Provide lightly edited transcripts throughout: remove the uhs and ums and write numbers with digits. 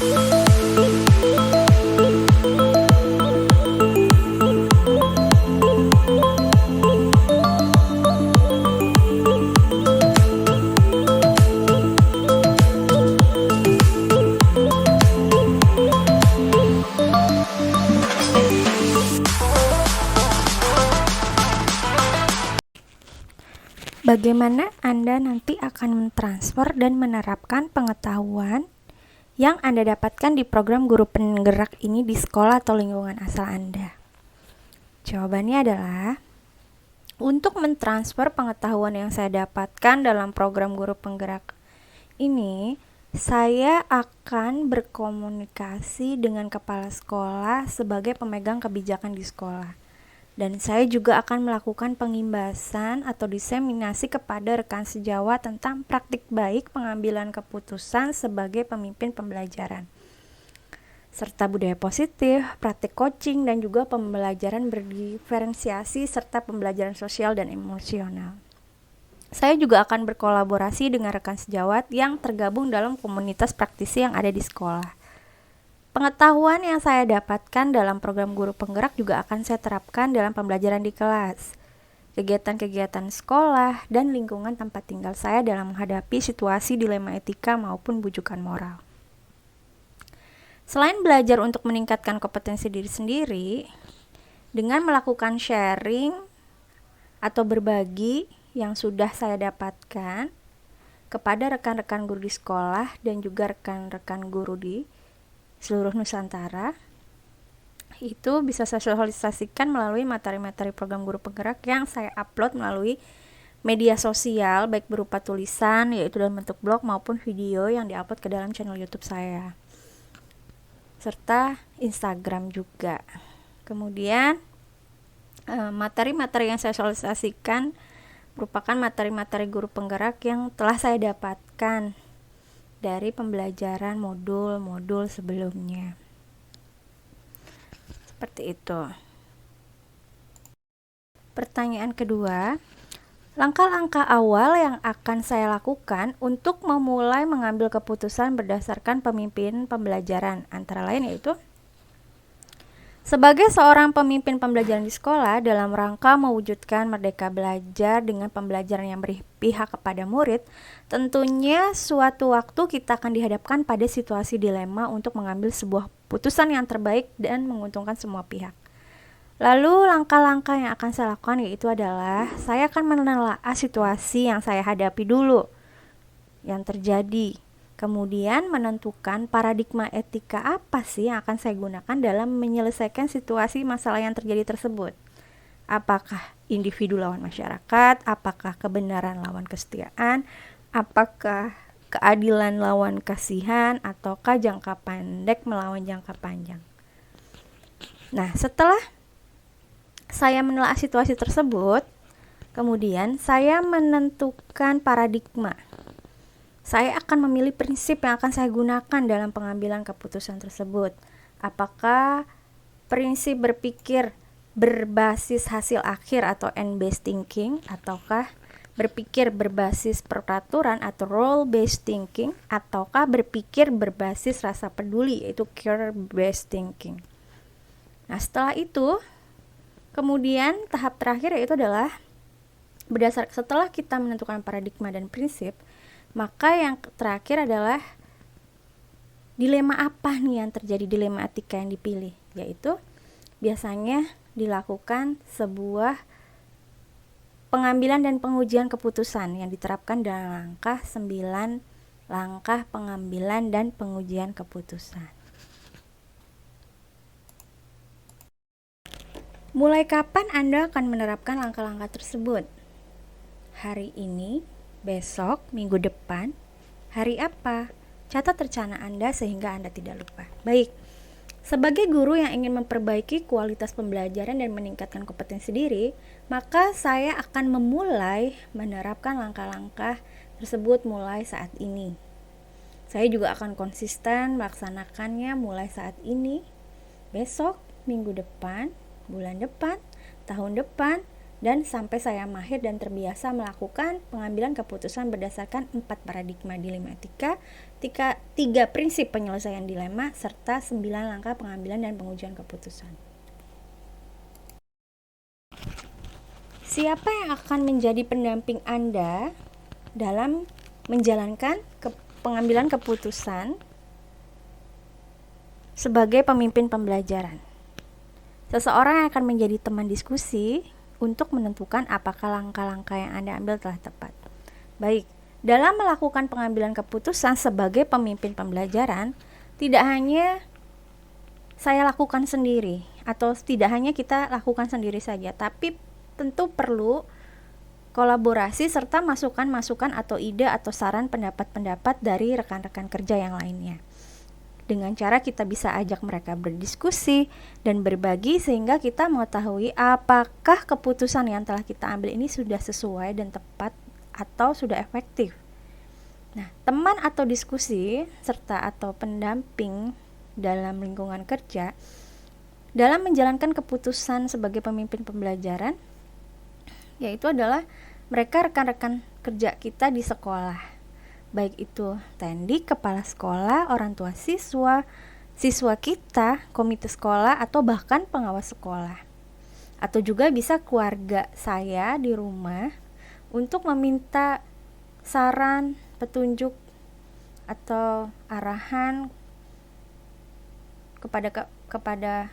Bagaimana Anda nanti akan mentransfer dan menerapkan pengetahuan yang Anda dapatkan di program guru penggerak ini di sekolah atau lingkungan asal Anda? Jawabannya adalah, untuk mentransfer pengetahuan yang saya dapatkan dalam program guru penggerak ini, saya akan berkomunikasi dengan kepala sekolah sebagai pemegang kebijakan di sekolah. Dan saya juga akan melakukan pengimbasan atau diseminasi kepada rekan sejawat tentang praktik baik pengambilan keputusan sebagai pemimpin pembelajaran, serta budaya positif, praktik coaching, dan juga pembelajaran berdiferensiasi, serta pembelajaran sosial dan emosional. Saya juga akan berkolaborasi dengan rekan sejawat yang tergabung dalam komunitas praktisi yang ada di sekolah. Pengetahuan yang saya dapatkan dalam program guru penggerak juga akan saya terapkan dalam pembelajaran di kelas, kegiatan-kegiatan sekolah, dan lingkungan tempat tinggal saya dalam menghadapi situasi dilema etika maupun bujukan moral. Selain belajar untuk meningkatkan kompetensi diri sendiri, dengan melakukan sharing atau berbagi yang sudah saya dapatkan kepada rekan-rekan guru di sekolah dan juga rekan-rekan guru di seluruh Nusantara, itu bisa saya sosialisasikan melalui materi-materi program guru penggerak yang saya upload melalui media sosial, baik berupa tulisan yaitu dalam bentuk blog maupun video yang diupload ke dalam channel YouTube saya, serta Instagram juga. Kemudian materi-materi yang saya sosialisasikan merupakan materi-materi guru penggerak yang telah saya dapatkan dari pembelajaran modul-modul sebelumnya. Seperti itu. Pertanyaan kedua, langkah-langkah awal yang akan saya lakukan untuk memulai mengambil keputusan berdasarkan pemimpin pembelajaran, antara lain yaitu sebagai seorang pemimpin pembelajaran di sekolah dalam rangka mewujudkan merdeka belajar dengan pembelajaran yang berpihak kepada murid, tentunya suatu waktu kita akan dihadapkan pada situasi dilema untuk mengambil sebuah putusan yang terbaik dan menguntungkan semua pihak. Lalu langkah-langkah yang akan saya lakukan yaitu adalah saya akan menelaah situasi yang saya hadapi dulu yang terjadi. Kemudian menentukan paradigma etika apa sih yang akan saya gunakan dalam menyelesaikan situasi masalah yang terjadi tersebut. Apakah individu lawan masyarakat, apakah kebenaran lawan kesetiaan, apakah keadilan lawan kasihan, ataukah jangka pendek melawan jangka panjang. Nah, setelah saya menelaah situasi tersebut, kemudian saya menentukan paradigma. Saya akan memilih prinsip yang akan saya gunakan dalam pengambilan keputusan tersebut. Apakah prinsip berpikir berbasis hasil akhir atau end-based thinking, ataukah berpikir berbasis peraturan atau role-based thinking, ataukah berpikir berbasis rasa peduli yaitu care-based thinking. Nah, setelah itu, kemudian tahap terakhir yaitu adalah setelah kita menentukan paradigma dan prinsip, maka yang terakhir adalah dilema apa nih yang terjadi, dilema etika yang dipilih, yaitu biasanya dilakukan sebuah pengambilan dan pengujian keputusan yang diterapkan dalam langkah 9 langkah pengambilan dan pengujian keputusan. Mulai kapan Anda akan menerapkan langkah-langkah tersebut? Hari ini, besok, minggu depan, hari apa? Catat rencana Anda sehingga Anda tidak lupa. Baik, sebagai guru yang ingin memperbaiki kualitas pembelajaran dan meningkatkan kompetensi diri, maka saya akan memulai menerapkan langkah-langkah tersebut mulai saat ini. Saya juga akan konsisten melaksanakannya mulai saat ini, besok, minggu depan, bulan depan, tahun depan, dan sampai saya mahir dan terbiasa melakukan pengambilan keputusan berdasarkan 4 paradigma dilema etika, 3 prinsip penyelesaian dilema, serta 9 langkah pengambilan dan pengujian keputusan. Siapa yang akan menjadi pendamping Anda dalam menjalankan pengambilan keputusan sebagai pemimpin pembelajaran? Seseorang yang akan menjadi teman diskusi untuk menentukan apakah langkah-langkah yang Anda ambil telah tepat. Baik, dalam melakukan pengambilan keputusan sebagai pemimpin pembelajaran, tidak hanya saya lakukan sendiri atau tidak hanya kita lakukan sendiri saja, tapi tentu perlu kolaborasi serta masukan-masukan atau ide atau saran pendapat-pendapat dari rekan-rekan kerja yang lainnya. Dengan cara kita bisa ajak mereka berdiskusi dan berbagi sehingga kita mengetahui apakah keputusan yang telah kita ambil ini sudah sesuai dan tepat atau sudah efektif. Nah, teman atau diskusi serta atau pendamping dalam lingkungan kerja dalam menjalankan keputusan sebagai pemimpin pembelajaran yaitu adalah mereka rekan-rekan kerja kita di sekolah. Baik itu tendik, kepala sekolah, orang tua siswa, siswa kita, komite sekolah, atau bahkan pengawas sekolah. Atau juga bisa keluarga saya di rumah untuk meminta saran, petunjuk, atau arahan kepada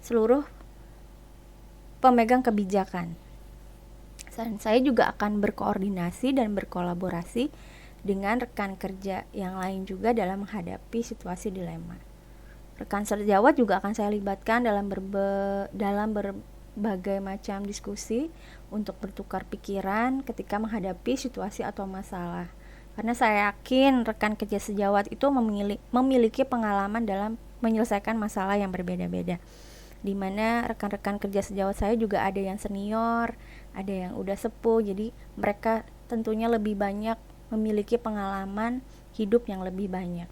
seluruh pemegang kebijakan. Dan saya juga akan berkoordinasi dan berkolaborasi dengan rekan kerja yang lain juga dalam menghadapi situasi dilema. Rekan sejawat juga akan saya libatkan dalam berbagai macam diskusi untuk bertukar pikiran ketika menghadapi situasi atau masalah. Karena saya yakin rekan kerja sejawat itu memiliki pengalaman dalam menyelesaikan masalah yang berbeda-beda. Di mana rekan-rekan kerja sejawat saya juga ada yang senior, ada yang udah sepuh, jadi mereka tentunya lebih banyak memiliki pengalaman hidup yang lebih banyak.